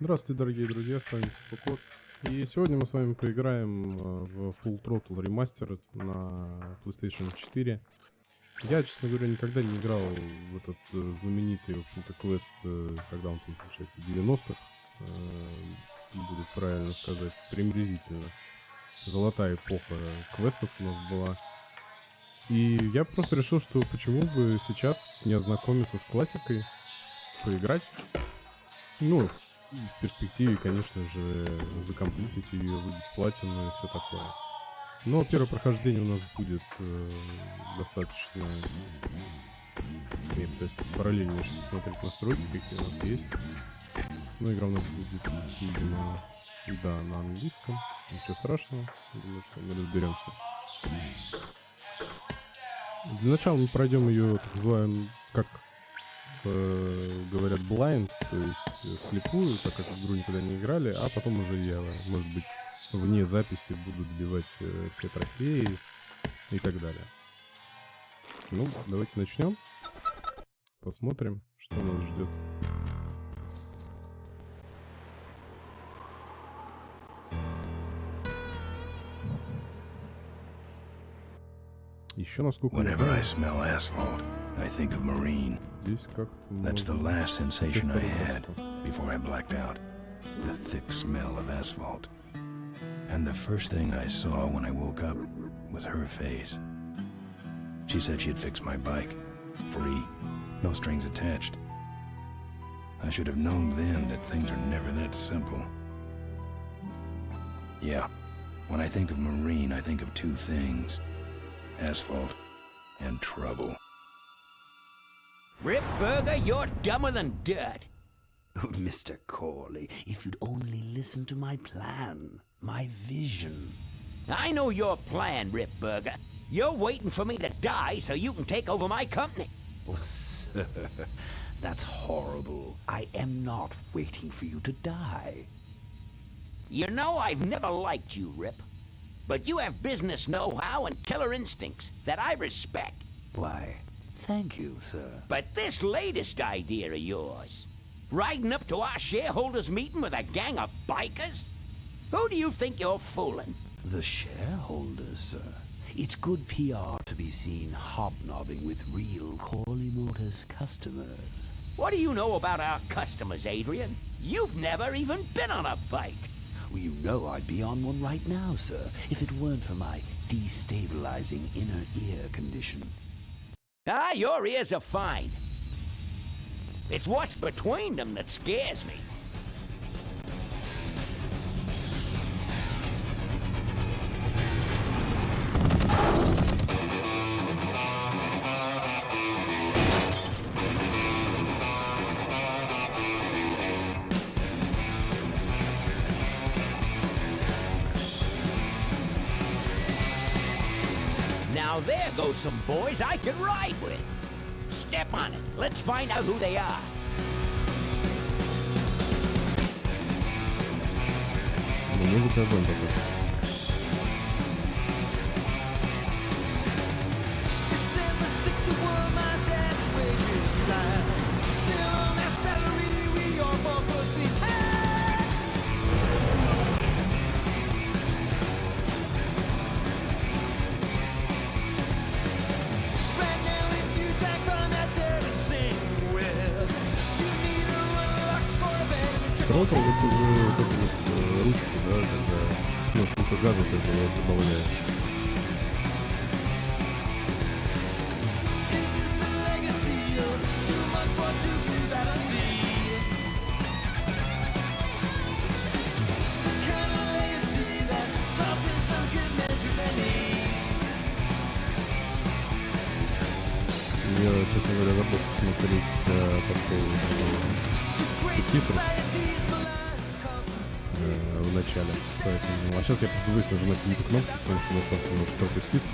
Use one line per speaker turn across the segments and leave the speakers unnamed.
Здравствуйте, дорогие друзья, с вами Кот. И сегодня мы с вами поиграем в Full Throttle Remastered на PlayStation 4. Я, честно говоря, никогда не играл в этот знаменитый, в общем-то, квест, когда он там, получается, 90-х, будет правильно сказать, приблизительно. Золотая эпоха квестов у нас была. И я просто решил, что почему бы сейчас не ознакомиться с классикой, поиграть. Ну, в перспективе, конечно же, закомплитить ее, выбить платину и все такое. Но первое прохождение у нас будет достаточно... Нет, то есть параллельно еще смотреть настройки, какие у нас есть. Но игра у нас будет, видимо, да, на английском. Ничего страшного. Думаю, что мы разберемся. Для начала мы пройдем ее, так называемым, как говорят, blind, то есть вслепую, так как в игру никогда не играли, а потом уже я, может быть, вне записи буду добивать все трофеи и так далее. Ну, давайте начнем. Посмотрим, что нас ждет. Еще насколько не знаю.
I think of Marine. That's the last sensation I had before I blacked out. The thick smell of asphalt. And the first thing I saw when I woke up was her face. She said she'd fix my bike. Free. No strings attached. I should have known then that things are never that simple. Yeah. When I think of Marine, I think of two things. Asphalt and trouble.
Rip Burger, you're dumber than dirt.
Oh, Mr. Corley, if you'd only listen to my plan, my vision.
I know your plan, Rip Burger. You're waiting for me to die so you can take over my company.
Oh, sir, that's horrible. I am not waiting for you to die.
You know I've never liked you, Rip. But you have business know-how and killer instincts that I respect.
Why, thank you, sir.
But this latest idea of yours, riding up to our shareholders' meeting with a gang of bikers? Who do you think you're fooling?
The shareholders, sir. It's good PR to be seen hobnobbing with real Corley Motors customers.
What do you know about our customers, Adrian? You've never even been on a bike.
Well, you know I'd be on one right now, sir, if it weren't for my destabilizing inner ear condition.
Ah, your ears are fine. It's what's between them that scares me. Now there goes some boys I could ride with. Step on it. Let's find out who they are.
Throttle, вот уже вот эти вот ручки, да, когда, ну, сколько газа ты добавляешь. Я, честно говоря, забыл посмотреть по поводу субтитров в начале. Поэтому... А сейчас я просто боюсь нажимать какие-то кнопки, потому что настолько может пропуститься.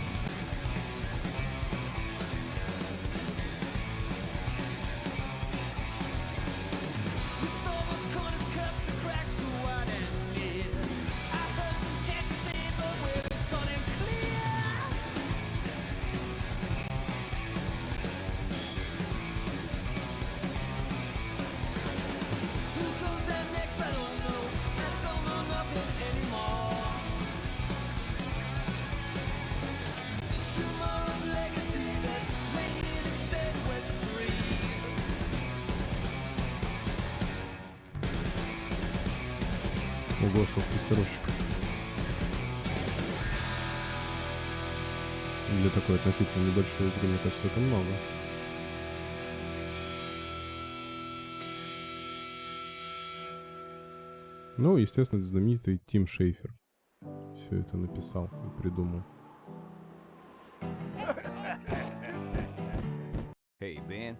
Ого, сколько тестировщиков. Для такой относительно небольшой игры, мне кажется, это много. Ну, естественно, знаменитый Тим Шейфер все это написал и придумал.
Hey, Ben.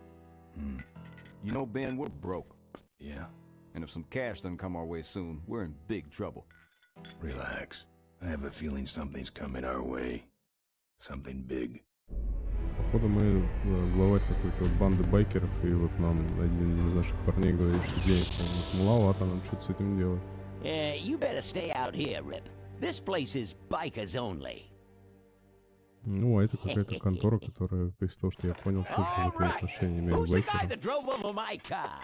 You know, Ben, we're broke.
Yeah,
And if some cash doesn't come our way soon, we're in big trouble.
relax. I have a feeling something's coming our way. Something big.
Походу мы главарь какой-то вот банды байкеров, и вот нам один из наших парней говорит, что денег у нас маловато, нам что-то с этим делать.
You better stay out here, Rip. This place is bikers only.
Ну, а это какая-то контора, которая, из того, что я понял, тоже какое-то отношение имеет к
Who's the guy
байкерам.
that drove over my car?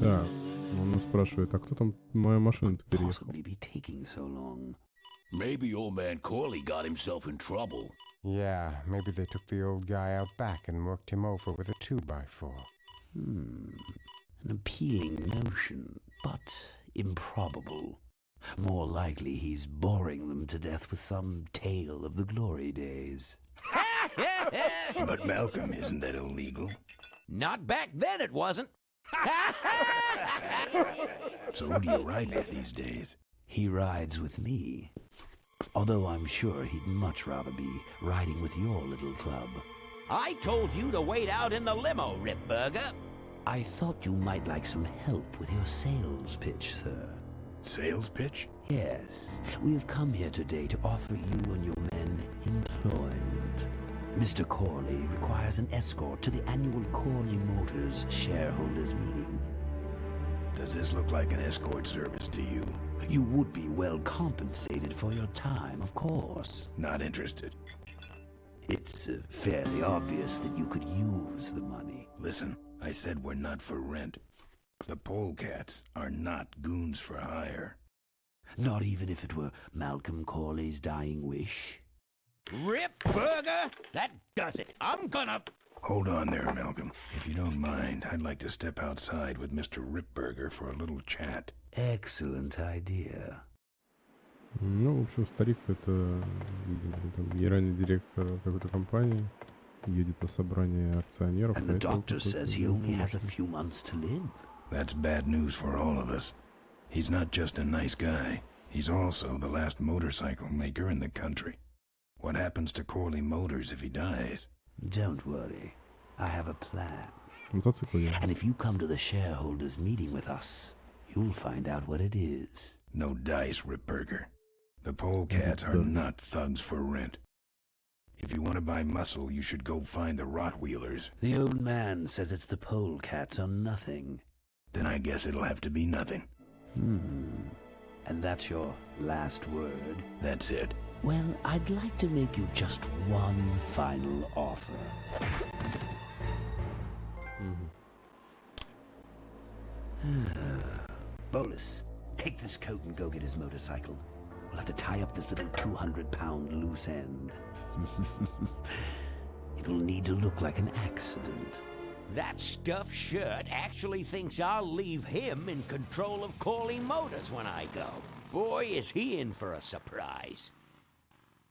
Так, он нас спрашивает, а кто там мою машину-то переехал?
Possibly be taking so long.
Maybe old man Corley got himself in trouble.
Yeah, maybe they took the old guy out back and worked him over with a 2x4.
An appealing notion, but improbable. More likely he's boring them to death with some tale of the glory days.
But Malcolm, isn't that illegal?
Not back then, it wasn't.
So who do you ride with these days?
He rides with me. Although I'm sure he'd much rather be riding with your little club.
I told you to wait out in the limo, Rip Burger.
I thought you might like some help with your sales pitch, sir.
Sales pitch?
Yes, we have come here today to offer you and your men employment. Mr. Corley requires an escort to the annual Corley Motors shareholders meeting.
Does this look like an escort service to you?
You would be well compensated for your time, of course.
Not interested.
It's fairly obvious that you could use the money.
Listen, I said we're not for rent. The polecats are not goons for hire.
Not even if it were Malcolm Corley's dying wish.
Rip Burger, that does it. I'm gonna...
Hold on there, Malcolm. If you don't mind, I'd like to step outside with Mr. Ripburger for a little chat.
Excellent idea.
Ну, в общем, старик это видимо, там, генеральный директор какой-то компании, едет на собрание акционеров.
And the
поэтому
doctor
какой-то
says he only has a
машина.
few months to live.
That's bad news for all of us. He's not just a nice guy. He's also the last motorcycle maker in the country. What happens to Corley Motors if he dies?
Don't worry. I have a plan.
Мотоцикл я.
And if you come to the shareholders meeting with us, you'll find out what it is.
No dice, Ripburger. The polecats are not thugs for rent. If you want to buy muscle, you should go find the Rottweilers.
The old man says it's the polecats or nothing.
Then I guess it'll have to be nothing.
And that's your last word?
That's it.
Well, I'd like to make you just one final offer. Bolus, take this coat and go get his motorcycle. We'll have to tie up this little 200-pound loose end. It'll need to look like an accident.
That stuffed shirt actually thinks I'll leave him in control of Corley Motors when I go. Boy, is he in for a surprise.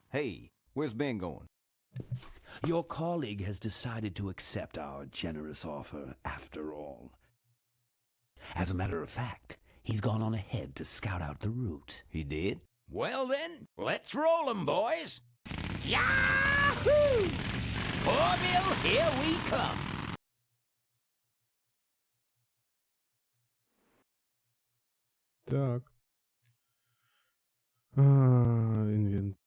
Hey, where's Ben going?
Your colleague has decided to accept our generous offer after all. As a matter of fact, he's gone on ahead to scout out the route.
He did?
Well then, let's roll 'em, boys. Yahoo! Corville, here we come.
Так. Инвентарь.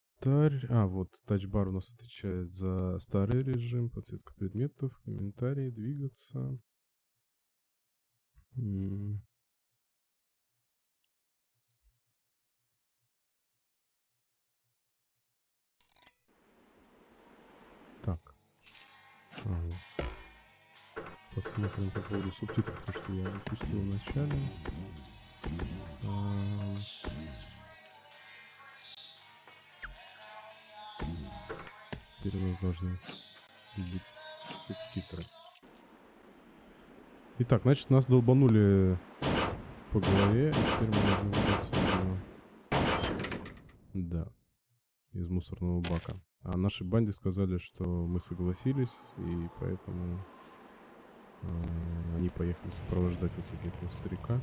А, вот тачбар у нас отвечает за старый режим, подсветка предметов, комментарии, двигаться. Так. Вот. Посмотрим по поводу субтитров, то, что я упустил в начале. Теперь у нас должны быть субтитры. Итак, значит, нас долбанули по голове, и теперь мы должны выбраться да, из мусорного бака. А нашей банде сказали, что мы согласились, и поэтому они поехали сопровождать в итоге этого старика.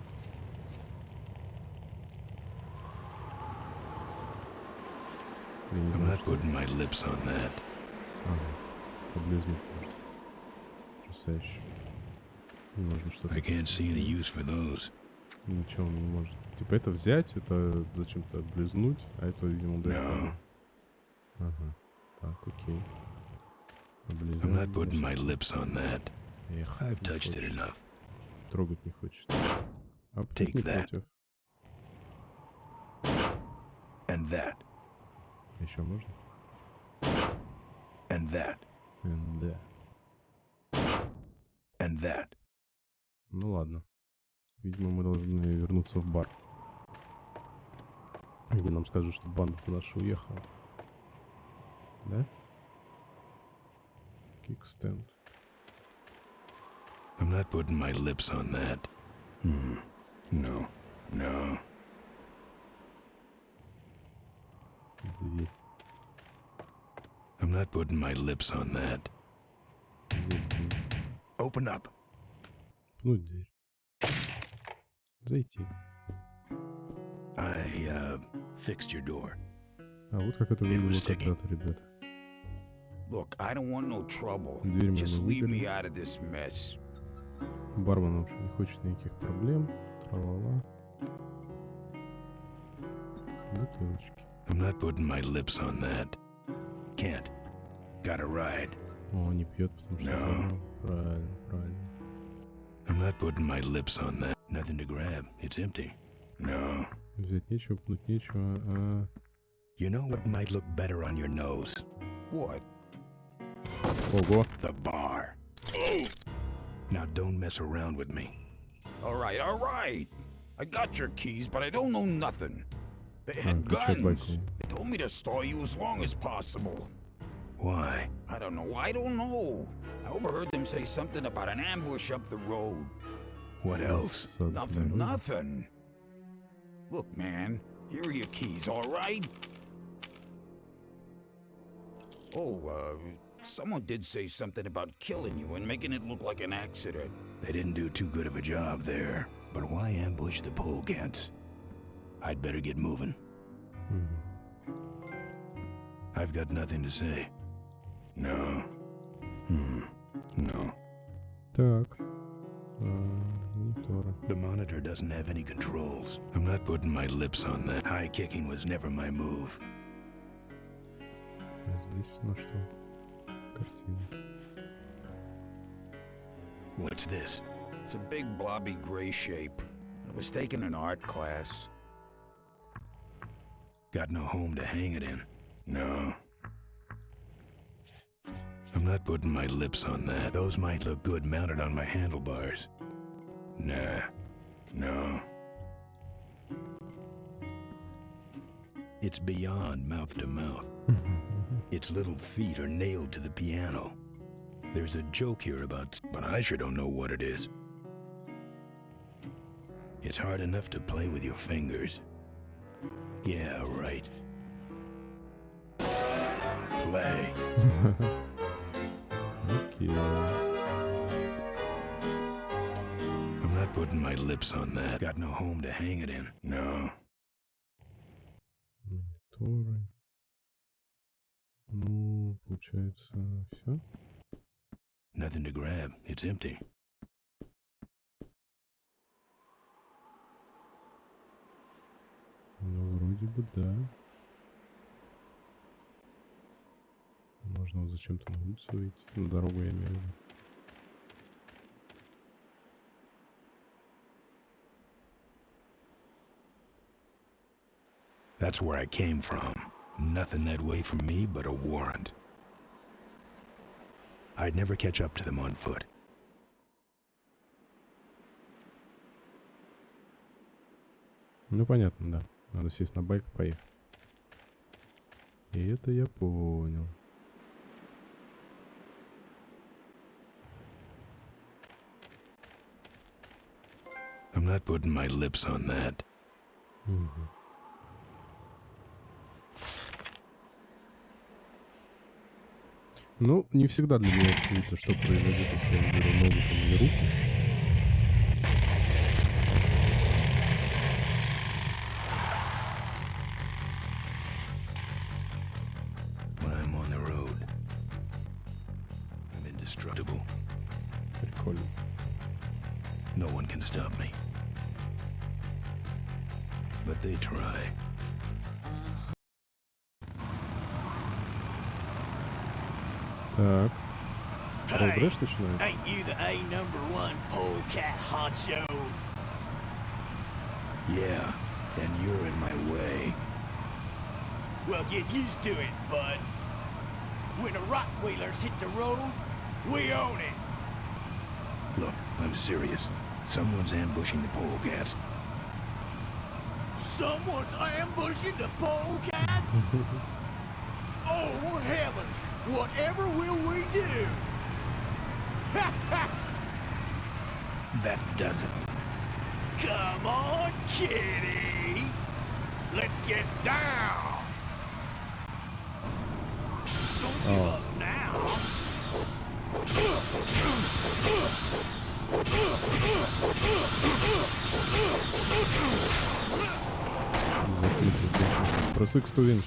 Я не знаю, что... Ага, облизнуть можно. Потрясающе. Нужно что-то... Ничего он не может. Типа это взять, это зачем-то облизнуть, а это, видимо, дает. Ага. Так, окей. Облизнуть. Эх, трогать не хочет. А птиц не против. Еще можно? Ну ладно. Видимо, мы должны вернуться в бар. Где нам скажут, что банда наша уехала. Да? Кикстенд.
I'm not putting my lips on that. No.
Дверь.
I'm not putting my lips on that. Open up.
Пнуть дверь. Зайти.
I fixed your door.
А вот как это выглядело когда-то, ребята.
Look, I don't want no trouble.
Дверь мы
Just leave me
выперли.
out of this mess.
Бармен, в общем, не хочет никаких проблем. Тра-ла-ла. Бутылочки.
I'm not putting my lips on that. Can't. Gotta ride.
О, не пьет, потому что...
No.
Правильно.
I'm not putting my lips on that. Nothing to grab. It's empty. No.
Взять нечего, пнуть нечего.
You know what might look better on your nose?
What?
Ого.
The bar. Now don't mess around with me.
All right. I got your keys, but I don't know nothing. They had
ключи от
guns.
байка.
They told me to stall you as long as possible.
Why?
I don't know. I overheard them say something about an ambush up the road.
What else?
Nothing. Look, man, here are your keys, all right? Oh, someone did say something about killing you and making it look like an accident.
They didn't do too good of a job there. But why ambush the polegats? I'd better get moving. I've got nothing to say. No. No.
Так. Монитора.
The monitor doesn't have any controls. I'm not putting my lips on that. High kicking was never my move.
Здесь, ну что? Картина.
What's this?
It's a big blobby gray shape. I was taking an art class.
Got no home to hang it in. No. I'm not putting my lips on that. Those might look good mounted on my handlebars. Nah. No. It's beyond mouth to mouth. Its little feet are nailed to the piano. There's a joke here about, but I sure don't know what it is. It's hard enough to play with your fingers. Yeah, right. Play.
Окей.
I'm not putting my lips on that. Got no home to hang it in. No.
Мониторы. Ну, получается, все.
Nothing to grab. It's empty.
Ну, вроде бы да. Можно вот зачем-то на улицу выйти. На дорогу я имею в виду.
That's where I came from. Nothing that way from me but a warrant. I'd never catch up to them on foot.
Ну, понятно, да. Надо сесть на байк и поехать. И это я понял.
I'm not putting my lips on that.
Ну, не всегда для меня очевидно, что произойдет, если я беру ногу там или руку.
When I'm on the road, I'm indestructible.
Прикольно.
No one can stop me. But they try.
Так. Розыгрыш начинается.
Ain't you the A #1 polecat honcho?
Yeah, and you're in my way.
Well, get used to it, bud. When the Rottweilers hit the road, we own it.
Look, I'm serious. Someone's ambushing the polecats.
Someone's ambushing the polecats? Oh, heavens! Whatever will we do?
That does it.
Come on, kitty! Let's get down! Don't give up now!
Press X to win.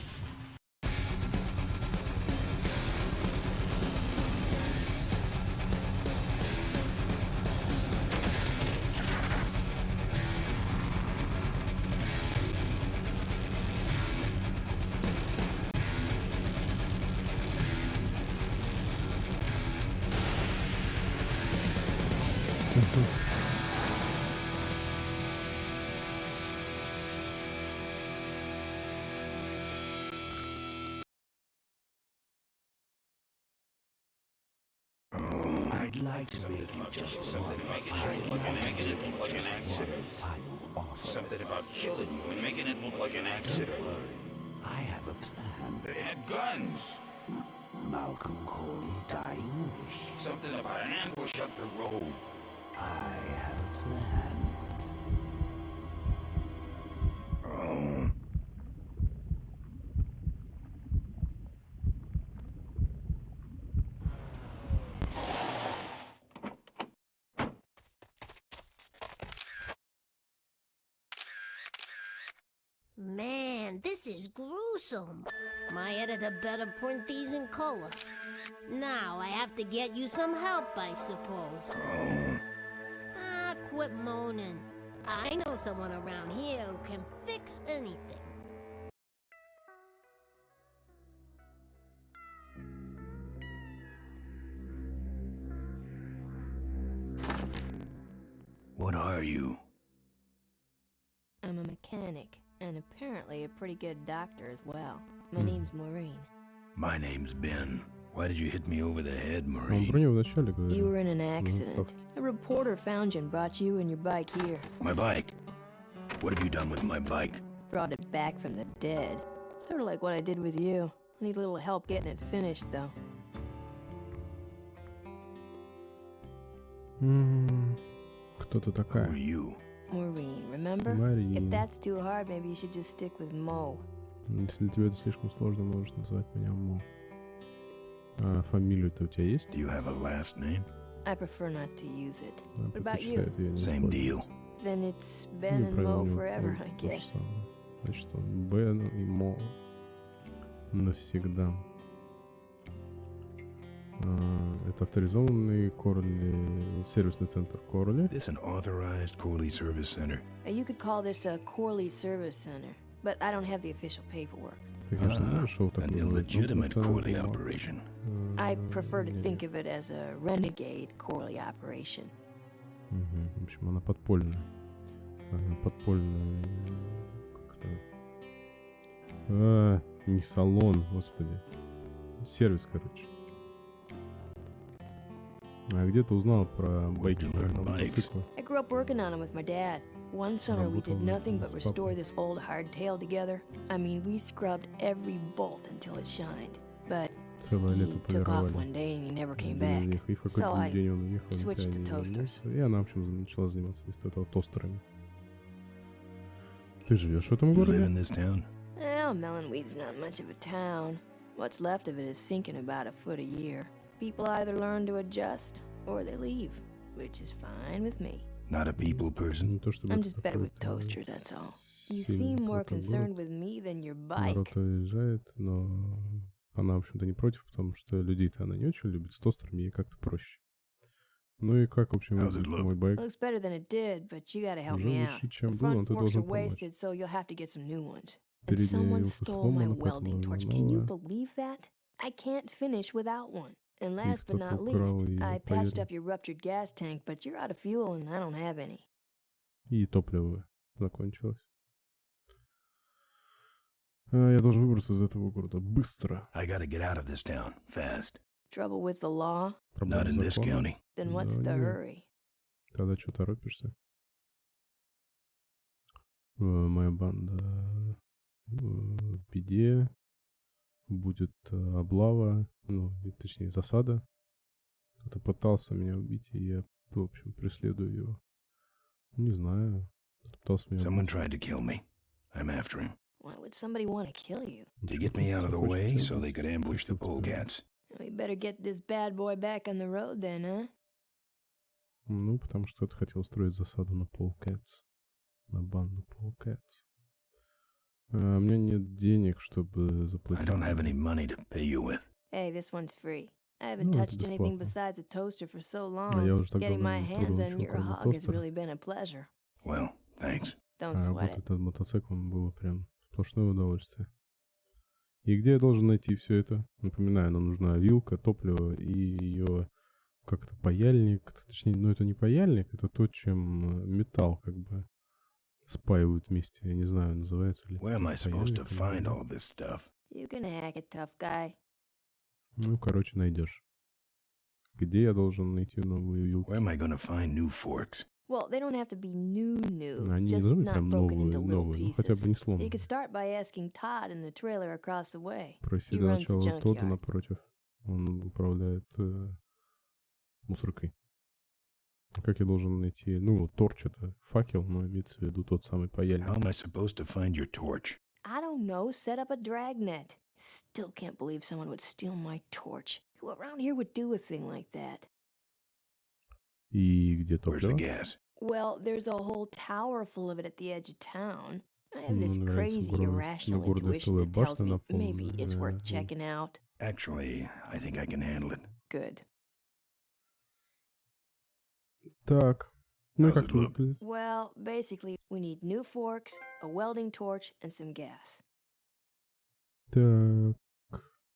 I'd like to make you just
Something about making it look like an accident. Like an accident.
final offer.
Something about killing you and making it look like an accident.
I have a plan.
They had guns.
Malcolm Corley's dying wish.
Something about an ambush up the road.
I have a plan.
Man, this is gruesome. My editor better print these in color. Now I have to get you some help, I suppose. Ah, quit moaning. I know someone around here who can fix anything.
What are you?
I'm a mechanic, and apparently a pretty good doctor as well. My name's Maureen.
My name's Ben. Why did you hit me over the head,
Он
Maureen?
про него вначале
You
говорил.
were in an accident. A reporter found you and brought you and your bike here.
My bike. What have you done with my bike?
Brought it back from the dead. Sort of like what I did with you. I need a little help getting it finished, though.
Кто ты
Who are
такая?
you?
Maureen, remember?
Maureen.
If that's too hard, maybe you should just stick with Mo.
Если тебе это слишком сложно, можешь назвать меня Мо. А фамилию-то у тебя есть?
Do you have a last name?
I prefer not to use it.
Да,
What about you?
предпочитаю ее не
Same
использовать.
deal.
Then it's
Ну,
Ben and
правильно, у
Mo
него
forever,
то
I
же
guess.
самое. Значит, он Бен и Мо навсегда. Это авторизованный Корли, сервисный центр Корли.
This an authorized Corley Service Center.
You could call this a Corley Service Center, but I don't have the official paperwork.
Ты, конечно, знаешь, что
An
такое
illegitimate Corley operation.
I prefer to think of it as a renegade Corley operation.
В общем, она подпольная. Подпольная... Как это? Не салон, господи. Сервис, короче. А где ты узнал про байки, про мотоциклы?
I grew up working on them with my dad. One summer we did nothing but restore this old hardtail together. I mean, we scrubbed every bolt until it shined. But
целое лето
He took off
полировали.
one day and he never came
Без
back.
них. И в какой-то
So I
день он уехал,
switched
никогда
to
не
toasters.
вернулся. И она, в общем, начала заниматься вместо этого тостерами. Ты живешь в этом
You live
городе?
in this town?
Well, Melonweed's not much of a town. What's left of it is sinking about a foot a year. People either learn to adjust or they leave, which is fine with me.
Not a people person?
Не то чтобы
I'm
это
just better with
какой-то
toasters, that's all. You
сильно
seem more
крутой
concerned
город.
with me than your
Народ
bike.
уезжает, но она, в общем-то, не против, потому что людей-то она не очень любит. С тостерами ей как-то проще. Ну и как, в общем,
How's it
выглядит
look?
мой байк?
Looks better than it did, but you gotta help
Уже
me out.
лучше, чем
The
было, но
front
ты
forks are
должен помочь.
wasted, so you'll have to get some new ones. And
Передняя
someone
вилка
stole my
сломана, поэтому
welding
нужна
torch. Can you
новая.
believe that? I can't finish without one. And last but
кто-то
not
украл
least,
ее,
I patched
поверь.
up your ruptured gas tank, but you're out of fuel and I don't have any.
И топливо закончилось. Я должен выбраться из этого города быстро.
I gotta get out of this town, fast.
Trouble with the law?
Not
Проблема
in this
закона.
county.
Then what's
Да,
the
нет.
hurry?
Тогда что торопишься? Моя банда в беде. Будет облава, ну, точнее, засада. Кто-то пытался меня убить, и я, в общем, преследую его. Не знаю. Кто-то пытался меня
Someone
убить.
tried to kill me. I'm after him.
Why would somebody want to kill you?
To get me out of the way so they could ambush the polecats.
We better get this bad boy back on the road then, huh?
Ну, потому что ты хотел устроить засаду на Polecats. На банду Polecats. У меня нет денег, чтобы
I
заплатить.
don't have any money to pay you with.
Hey, this one's free. I haven't
Ну, это
touched anything
бесплатно.
besides a toaster for so
А я
long.
уже так
Getting
давно
my
не
hands
трогал
on
ничего,
your
кроме
hog has
тостера.
really been a pleasure.
Well, thanks.
Don't
А
sweat
работать
it.
над мотоциклом было прям сплошное удовольствие. И где я должен найти все это? Напоминаю, нам нужна вилка, топливо и ее как-то паяльник. Точнее, ну это не паяльник, это то, чем металл как бы спаивают вместе. Я не знаю, называется ли это
Where am I supposed to
паяльником или
find
нет.
all this stuff?
You can hack it, tough guy.
Ну, короче, найдешь. Где я должен найти новую вилку?
Where am I gonna find new forks?
Well, they don't have to be new,
Они не
just
должны быть
not
прям
broken into
новые,
little
новые, ну хотя
pieces.
бы не
You
сломанные.
could start by asking Todd in the trailer across the way.
Спроси
He
для
runs the
начала Тодда
junkyard.
напротив. Он управляет мусоркой. Как я должен найти? Ну, торч это факел, но имеется в виду тот самый
How
паяльник.
am I supposed to find your torch?
I don't know, set up a dragnet. Still can't believe someone would steal my torch. Who around here would do a thing like that?
И где
Where's the
топливо?
gas?
Well, there's a whole tower full of it at the edge of town. I have
Ну,
this
нравится
crazy
город,
irrational
города
intuition
целая
that tells
башня
me
наполнена.
maybe it's worth checking out.
Actually, I think I can handle it.
Good.
Так. Ну и
How's
как
it
это
look?
выглядит?
Well, basically, we need new forks, a welding torch, and some gas.
Так.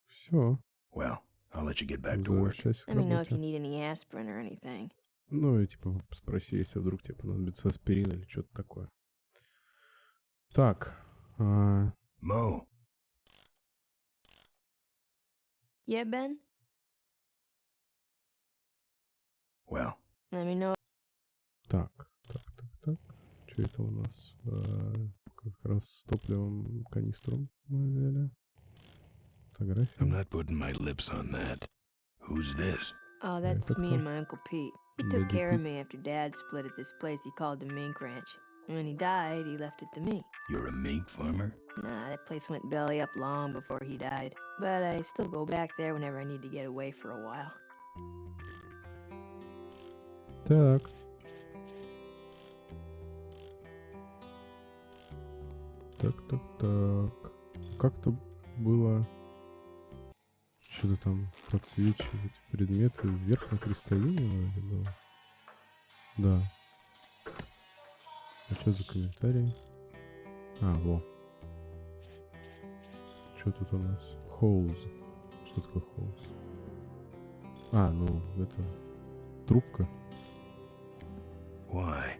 Все.
Well, I'll let you get back to work.
Возвращайся к
Let me know if you
работе.
need any aspirin or anything.
Ну и типа спроси, если вдруг тебе понадобится аспирин или что-то такое. Так.
Mo,
Yeah, Ben?
well,
Let me know.
Так. Что это у нас? Как раз с топливом канистром мы взяли. Фотография.
I'm not putting my lips on that. Who's this?
Oh, that's
это
me
кто?
and my Uncle Pete. He
Дядя
took care of
Пит.
me after Dad split at this place he called the Mink Ranch. When he died, he left it to me.
You're a mink farmer?
Nah, that place went belly up long before he died. But I still go back there whenever I need to get away for a while.
Так. Так. Как-то было что-то там подсвечивать предметы вверх на крестовине вроде было. Да. А что за комментарии? Во. Что тут у нас? Holes. Что такое holes? Ну, это трубка.
Why?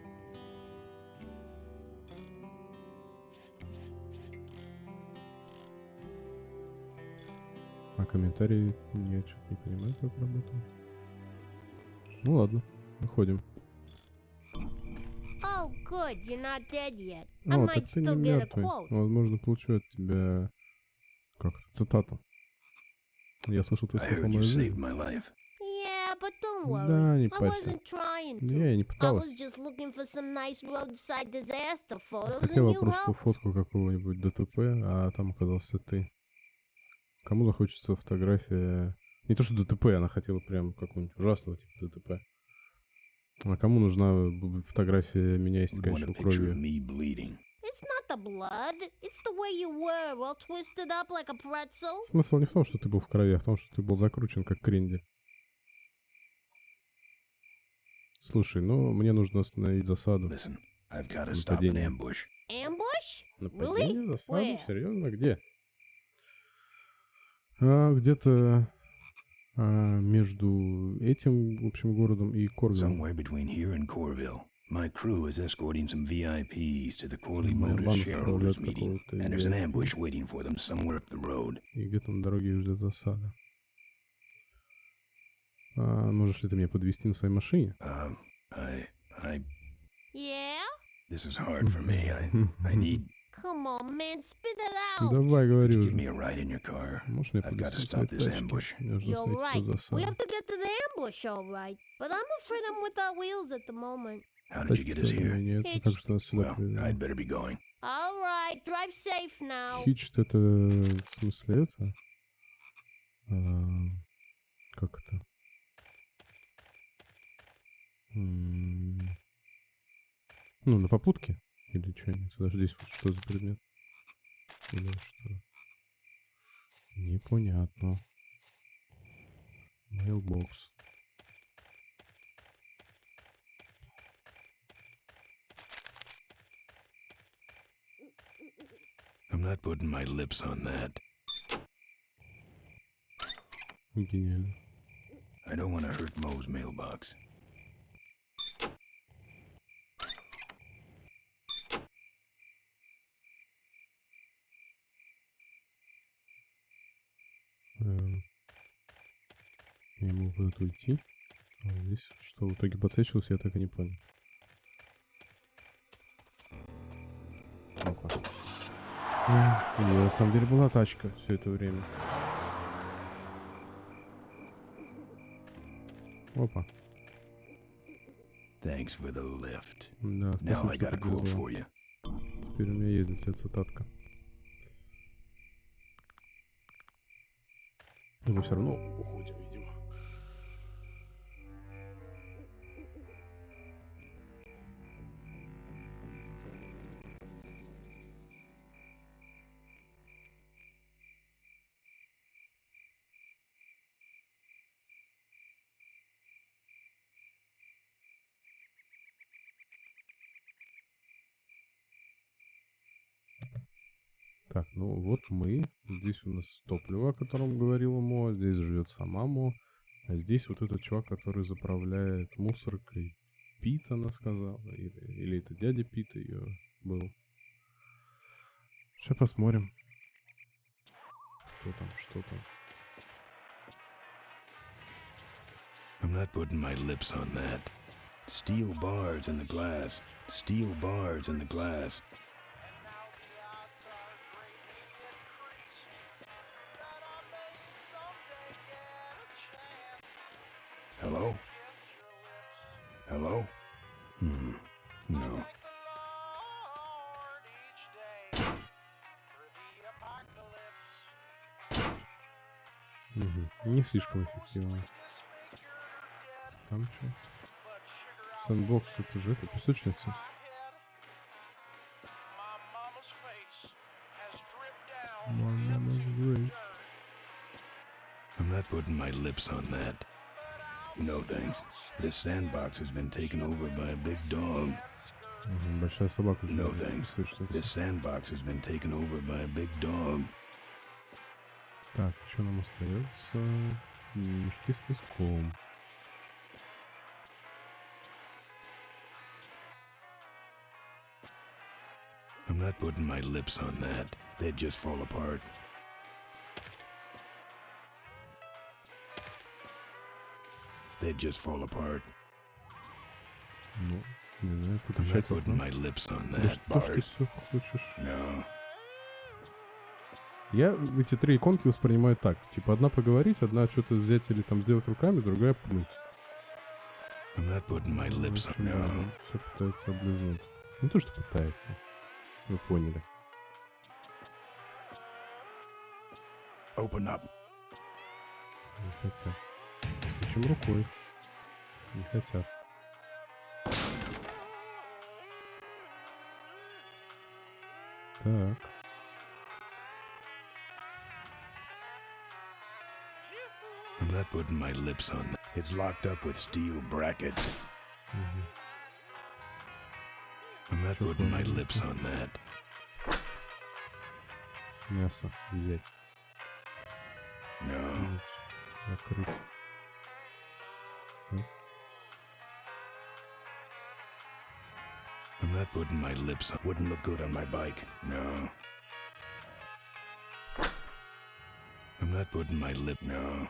А комментарии я что-то не понимаю, как работает. Ну ладно, выходим.
Oh, good, you're not dead yet. I
О,
might
так ты не
still get a
мертвый.
quote.
Возможно, получу от тебя как-то цитату. Я слышал, ты
I
спасал
heard you
мою
saved
жизнь.
my life.
Yeah, but don't
Да,
worry.
не
I
парься.
wasn't trying
Я и не
to. I
пыталась.
was just looking for some nice roadside disaster photos,
Хотела
and you
просто
helped.
фотку какого-нибудь ДТП, а там оказался ты. Кому захочется фотография... Не то, что ДТП, она хотела прям какого-нибудь ужасного типа ДТП. А кому нужна фотография меня,
Would want a
истекающего
picture of
кровью?
me bleeding.
It's not the blood. It's the way you were, all twisted up like a pretzel.
Смысл не в том, что ты был в крови, а в том, что ты был закручен как крендель. Слушай, ну мне нужно остановить засаду.
Listen, I've got to stop an
Нападение.
ambush.
Ambush?
Нападение,
Really?
засаду?
Where?
Серьезно? Где? Где-то между этим, в общем, городом и Корвиллом.
Somewhere between here and Corville. My crew is escorting some VIPs to the Corley
Моя
Motors
банда
shareholders
сопровождает
meeting,
какого-то
and there's an
VIP.
ambush waiting for them somewhere up the road.
И где-то на дороге их ждет засада. Можешь ли ты меня подвезти на своей машине?
Yeah?
This is hard for me. I need...
Come on, man, spit it out.
Давай, говори
Give
уже.
me a ride in your car.
Можешь меня
I've got to
подвезти на
stop
своей
this
тачке?
ambush.
Мне нужно
You're
снять
right.
эту
We
засаду.
have to get to the ambush, all right. But I'm afraid I'm without wheels at the moment.
How did you
Тачки
get us
тоже у
here?
меня нет. Как же ты нас сюда
Well,
привезла?
I'd better be going.
All right, drive safe now.
Хичт это... В смысле это? Как это? Ну, на попутке? Или что? Даже здесь вот что за предмет? Или что? Непонятно. Mailbox.
I'm not putting my lips on that.
Гениально.
I don't want to hurt Mo's mailbox.
Я могу куда-то уйти. А здесь что в итоге подсвечивалось, я так и не понял. Ну-ка. На самом деле была тачка все это время. Опа.
Thanks for the lift.
Да,
Now
спасибо,
I
что
got a quote
подвезла.
for you.
Теперь у меня есть для тебя цитатка. Но мы все равно уходим, видимо. Так, ну вот мы. Здесь у нас топливо, о котором говорила Мо. Здесь живет сама Мо. А здесь вот этот чувак, который заправляет мусоркой. Пит, она сказала. Или это дядя Пит ее был. Сейчас посмотрим. Что там, что там.
I'm not putting my lips on that. Steel bars in the glass. Steel bars in the glass. Hello? Hello? No.
Не слишком эффективно. Там что? Сэндбокс, это же это песочница.
I'm not putting my lips on that. No thanks. This sandbox has been taken over by a big dog.
Большая собака.
No thanks. This sandbox has been taken over by a big dog.
Так, что нам остается? Мешки с песком.
I'm not putting my lips on that. They'd just fall apart. They'd just fall apart.
Ну, не знаю,
I'm not
подключать
putting
окно.
my lips on
Да
that,
что ж ты
Bart.
все хочешь?
No.
Я эти три иконки воспринимаю так. Типа одна поговорить, одна что-то взять или там сделать руками, другая пнуть. Все пытается облизнуть. Не то, что пытается. Вы поняли.
Open up.
Не хотят. Стучим рукой. Не хотят. Так.
I'm not putting my lips on that. It's locked up with steel brackets. I'm not putting my lips on that.
Мясо взять.
No.
Закрыть.
I'm not putting my lips on. Wouldn't look good on my bike. No. I'm not putting my lip. No.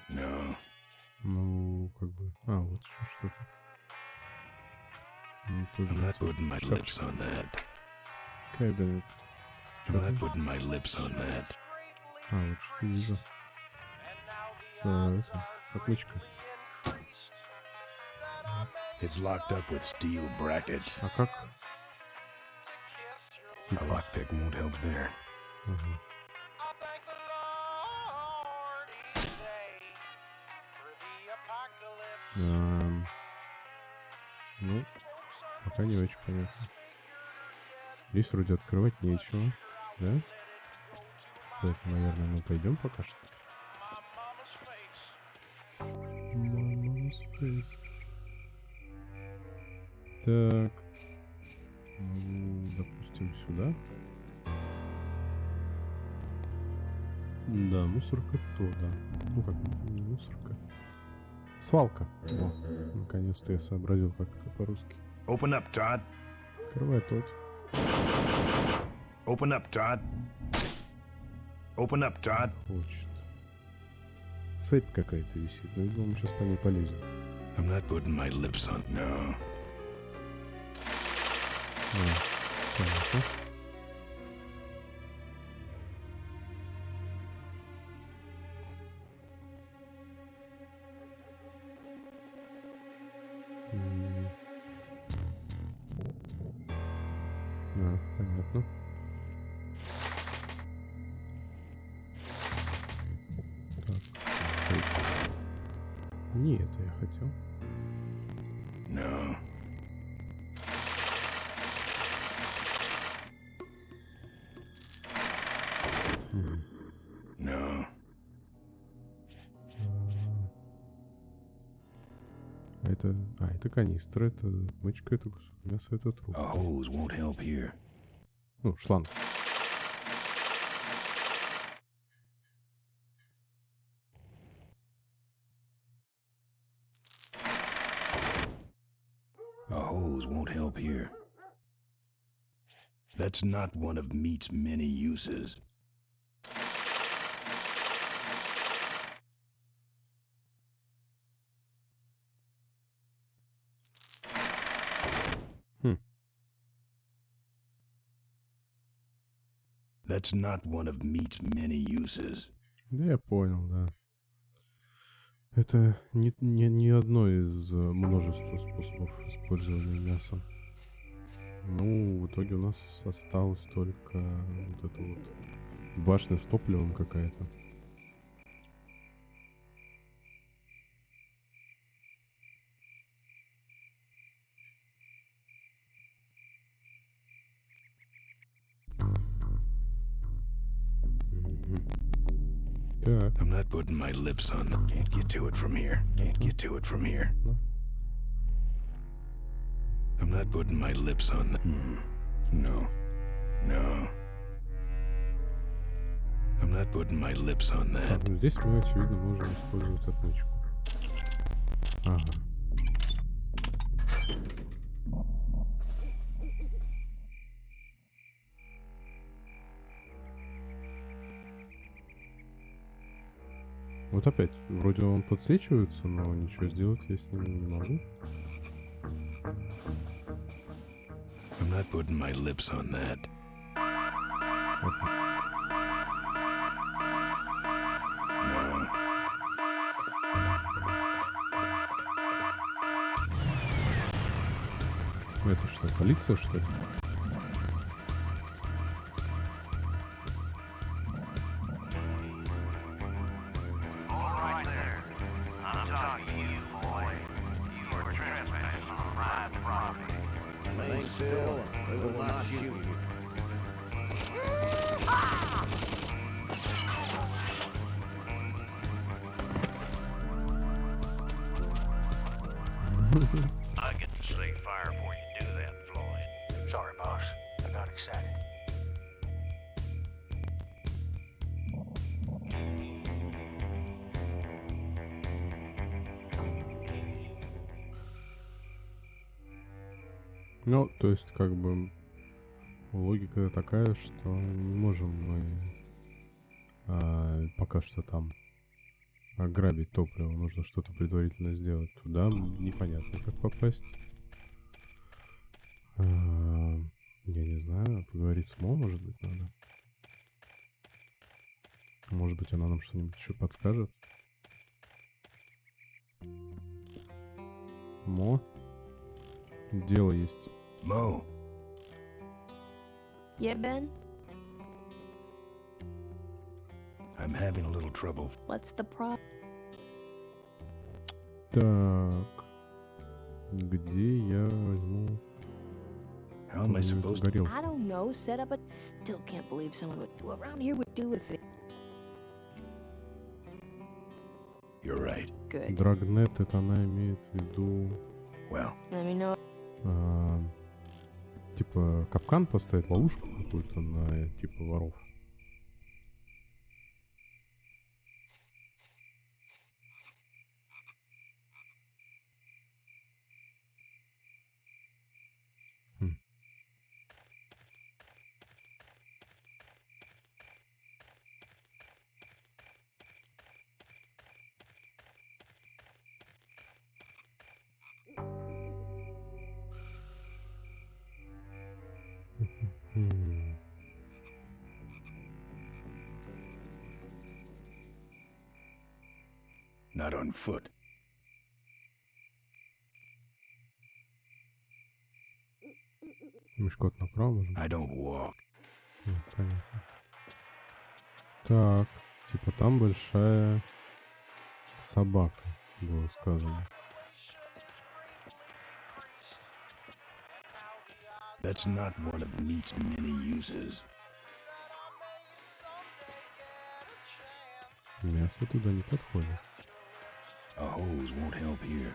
No.
Ну, как бы... А, вот еще что-то. Ну, тоже...
I'm not putting my lips on that.
Кабинет.
I'm not putting my lips on that.
А, вот что вижу. Это... Отмычка.
It's locked up with steel brackets.
А как?
A lockpick won't help there.
Ага. Ну, пока не очень понятно. Здесь вроде открывать нечего, да? Поэтому, наверное, мы пойдем пока что. Так. Ну, допустим, сюда. Да, мусорка то, да. Ну как, не мусорка. Свалка. О, наконец-то я сообразил, как это по-русски.
Open up, Todd.
Открывай тот.
Open up, Todd. Open up, Todd.
Хочет. Цепь какая-то висит. Ну, я думаю, мы сейчас по ней полезем.
I'm not putting my lips on. No.
Понятно. Понятно. Так. Не это я хотел.
No. No.
Это канистра, это мычка, это кусок мяса, это труп.
A hose won't help here.
Ну, шланг.
A hose won't help here. That's not one of meat's many uses. That's not one of meat's many uses.
Да, я понял, да. Это не одно из множества способов использования мяса. Ну, в итоге у нас осталось только вот эта вот башня с топливом какая-то. Так.
I'm not putting my lips on them. Can't get to it from here. Can't get to it from here. I'm not putting my lips on them. No. No. I'm not putting my lips on that.
Так, ну здесь мы, очевидно, можем использовать отмычку. Ага. Вот опять, вроде он подсвечивается, но ничего сделать я с ним не могу.
I'm not putting my lips on that. No.
Это что, полиция, что ли?
I get to see fire before you do that, Floyd.
Sorry, boss. I got excited.
Ну, то есть, как бы, логика такая, что не можем мы пока что там ограбить топливо. Нужно что-то предварительно сделать. Туда непонятно, как попасть. Я не знаю, поговорить с Мо, может быть, надо. Может быть, она нам что-нибудь еще подскажет. Мо? Дело есть.
Mo.
Yeah, Ben?
I'm having a little trouble.
What's the problem?
Так. Где я возьму...
How am I supposed to?
Горел.
I don't know, set up a... Still can't believe someone around here would do with it.
You're right.
Good.
Драгнет, это она имеет в виду...
Well,
Let me know.
Типа капкан поставить, ловушку какую-то на типа воров.
not on foot.
Мешкот направо, может быть?
I don't walk.
Понятно. Так, типа там большая собака, было сказано.
That's not one of meat's many uses.
Мясо туда не подходит.
A hose won't help here.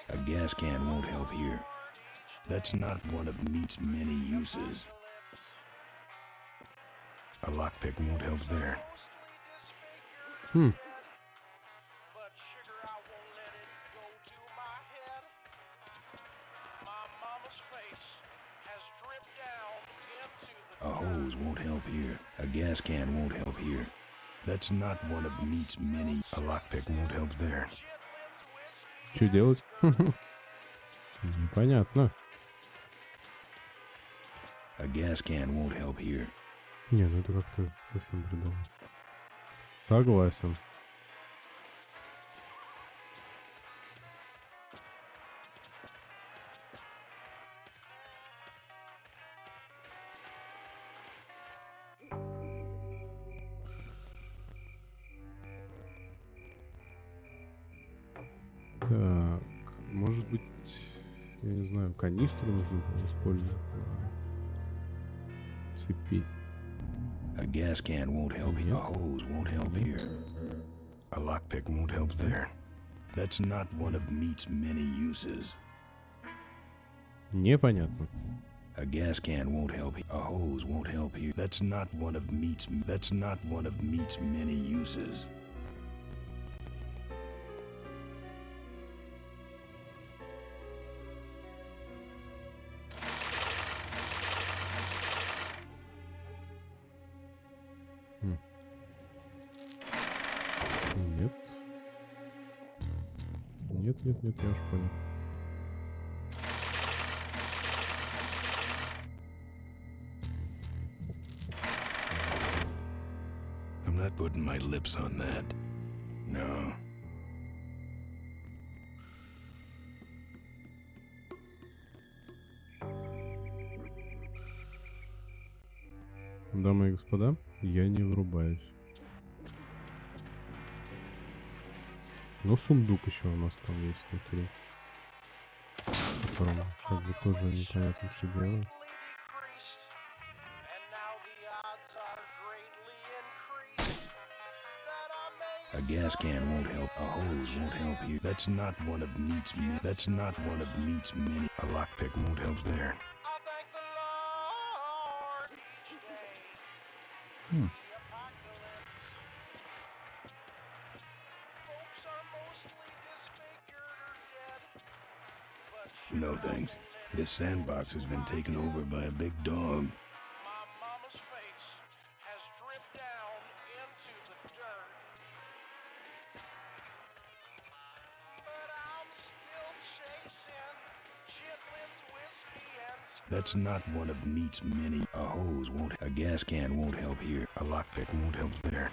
A gas can won't help here. That's not one of meat's many uses. A lockpick won't help there. A hose won't help here. A gas can won't help here. That's not one of meat's many. A lockpick won't help there.
Что делать? Непонятно.
A gas can won't help here.
Не, ну это как-то совсем бредово. Согласен. Так, может быть, я не знаю, канистру нужно было использовать на цепи.
A gas can won't help here. A hose won't help here. A lockpick won't help there. That's not one of meat's many uses.
Непонятно.
A gas can won't help here. A hose won't help here. That's not one of meat's many uses.
Нет, я уж понял.
lips on that. No.
Дамы и господа, я не врубаюсь. Но сундук еще у нас там есть внутри, в котором как бы тоже непонятно, что делать.
A gas can won't help. A hose won't help you. That's not one of Meat's many. That's not one of Meat's many. A lockpick won't help there. No thanks. This sandbox has been taken over by a big dog. That's not one of Meat's many. A hose won't. A gas can won't help here. A lockpick won't help there.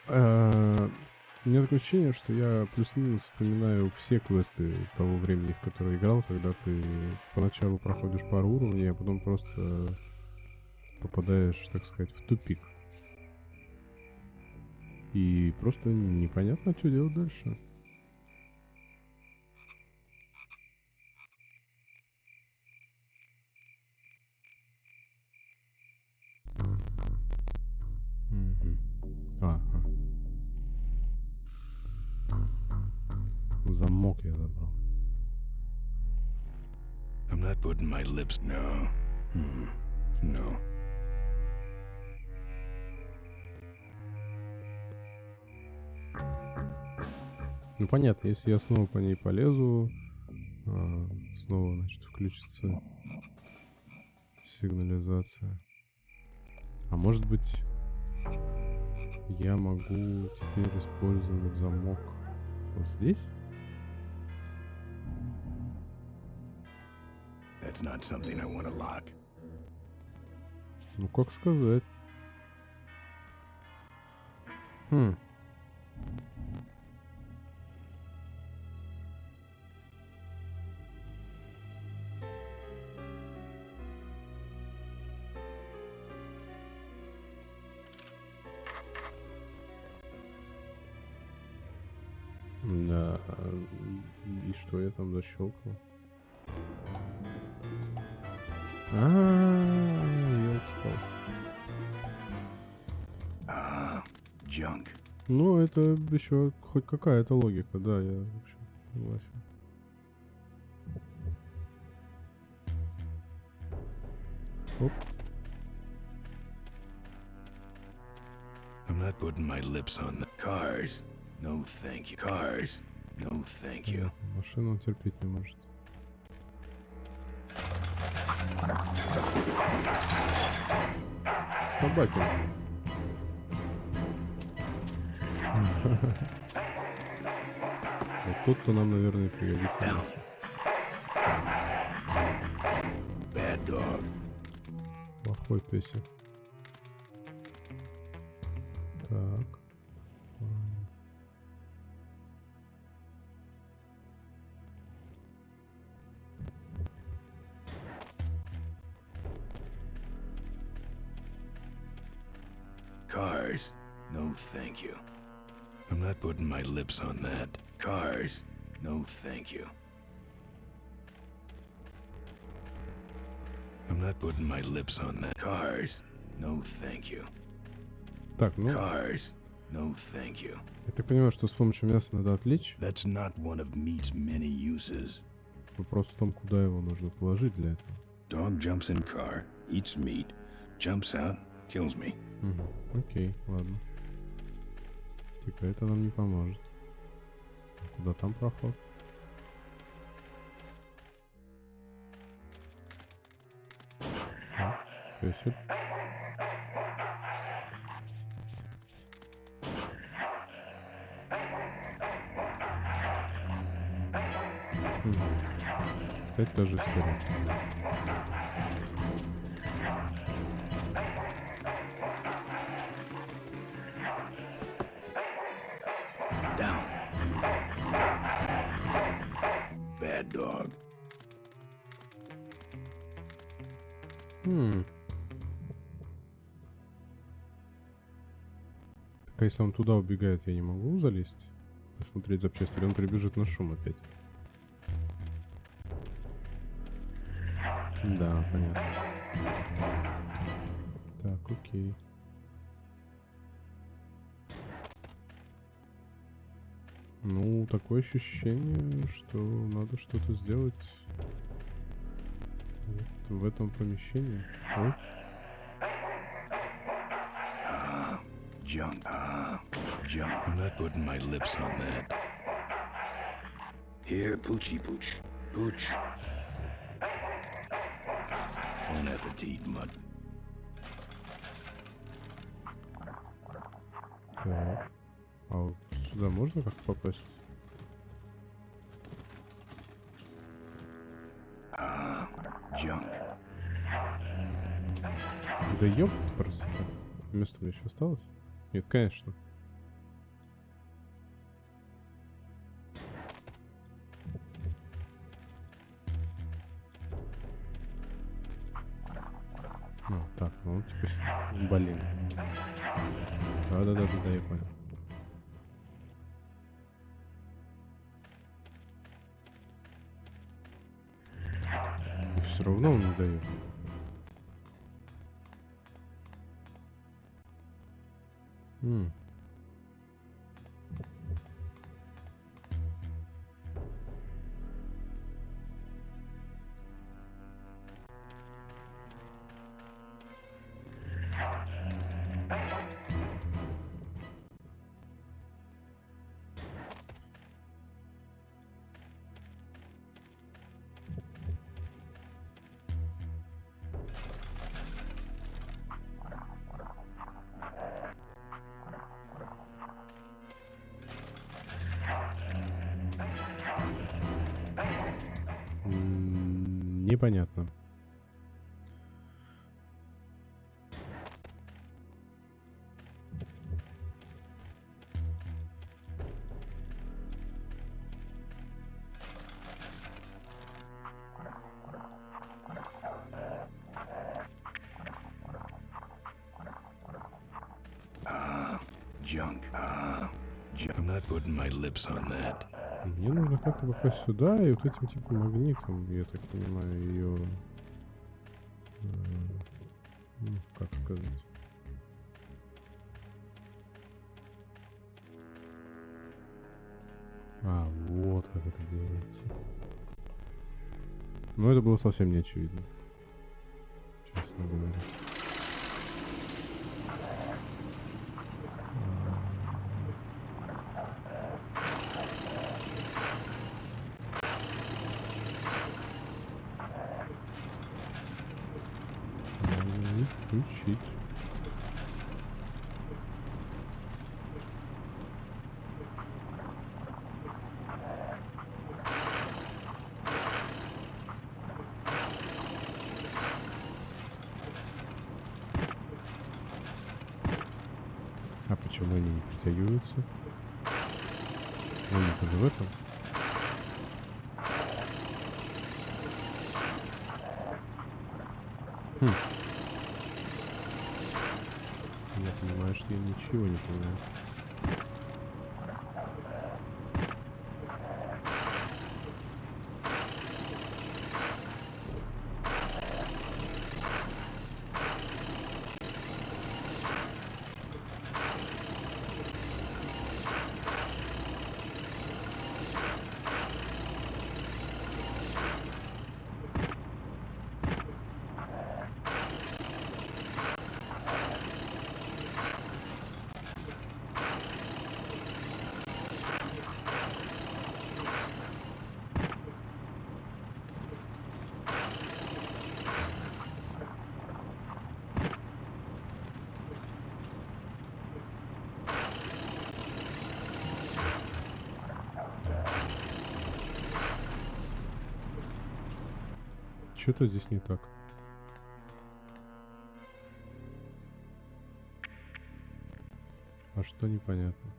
У меня такое ощущение, что я плюс-минус вспоминаю все квесты того времени, в которое играл, когда ты поначалу проходишь пару уровней, а потом просто попадаешь, так сказать, в тупик. И просто непонятно, что делать дальше. Ага. Замок я забрал.
I'm not putting my lips. No. No.
Ну понятно, если я снова по ней полезу, снова, значит, включится сигнализация. А может быть, я могу теперь использовать замок вот здесь?
That's not something I want to lock.
Ну как сказать? Да, и что я там защелкнул?
Junk.
Ну, это еще хоть какая-то логика, да, я в общем согласен. Оп.
I'm not putting my lips on the cars. No, thank you. Cars. No, thank you.
Машину он терпеть не может. Собаки. Вот тут-то нам, наверное, пригодится мясо.
Bad dog.
Плохой песик. Так.
Cars. No, thank you. I'm not putting my lips on that. Cars. No, thank you. I'm not putting my lips on that. Cars. No, thank you.
Так, ну.
Cars. No, thank you.
Я так понимаю, что с помощью мяса надо отвлечь.
That's not one of meat's many uses.
Вопрос в том, куда его нужно положить для этого.
Dog jumps in car, eats meat, jumps out, kills me.
Окей, ладно. Типа это нам не поможет. Куда там проход? Песик. Опять та же история.
Down. Bad dog.
Так, а если он туда убегает, я не могу залезть? Посмотреть запчасти, или он прибежит на шум опять? Да, понятно. Так, окей. Ну, такое ощущение, что надо что-то сделать вот в этом помещении. Ой.
Junk. Junk. I'm not putting my lips on that. Here, Poochie Pooch. Pooch. Bon appetit, mud.
Так. А вот сюда можно как-то попасть?
Junk.
Да ёп, просто. Место мне еще осталось? Нет, конечно. Ну, так, ну теперь... Блин. Да, я понял. И все равно он не дает. Непонятно.
Junk. I'm not putting my lips on that.
Мне нужно как-то попасть сюда, и вот этим типа магнитом, я так понимаю, ее... ну, как сказать... А, вот как это делается. Но это было совсем не очевидно. Честно говоря. Включить. А почему они не притягиваются? Ну, это же в этом. Я понимаю, что я ничего не понимаю. Что-то здесь не так. А что непонятно?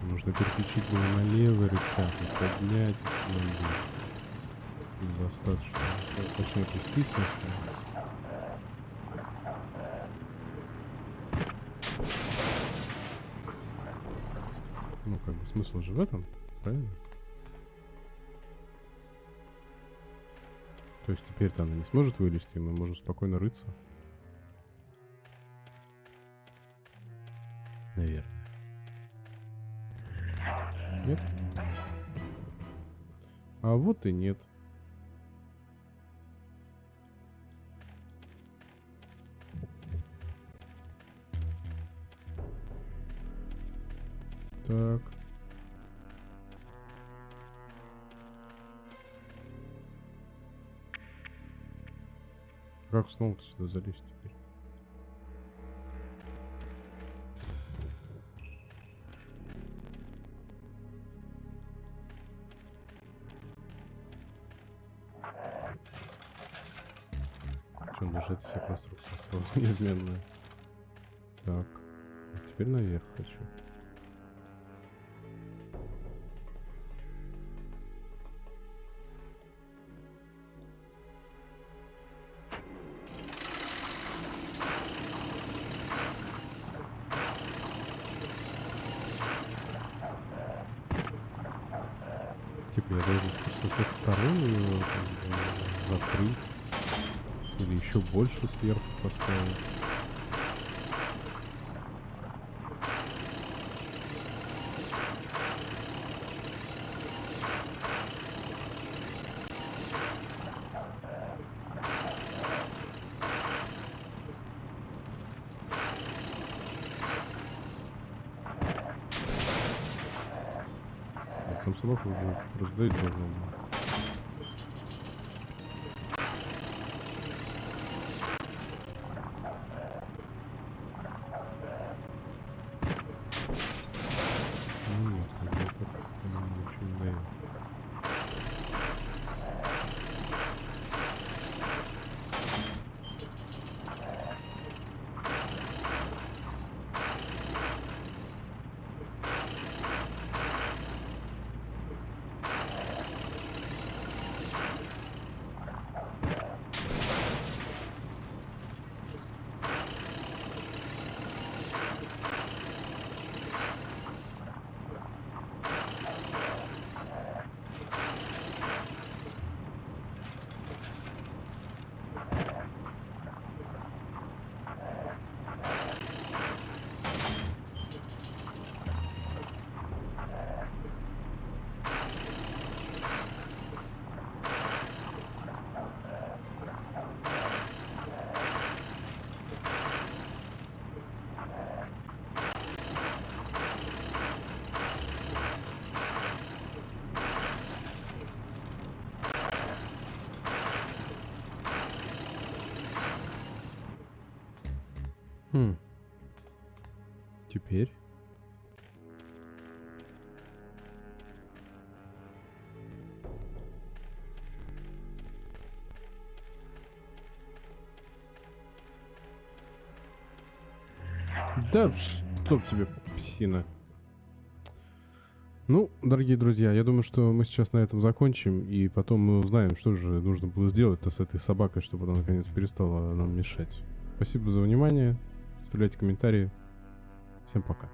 Нужно переключить было на левый рычаг и поднять. Достаточно. Точнее, опустить сначала. Ну, как бы смысл же в этом, правильно? То есть теперь-то она не сможет вылезти, и мы можем спокойно рыться. Наверное. Нет? А вот и нет. Так. Как снова сюда залезть теперь? Причем даже эта вся конструкция осталась неизменная. Так. Теперь наверх хочу. Типа я должен со всех сторон ее закрыть. Или еще больше сверху поставить. Там собаку уже раздавить должно было. Теперь. Да, чтоб тебе, псина. Ну, дорогие друзья, я думаю, что мы сейчас на этом закончим, и потом мы узнаем, что же нужно было сделать-то с этой собакой, чтобы она наконец перестала нам мешать. Спасибо за внимание. Оставляйте комментарии. Всем пока.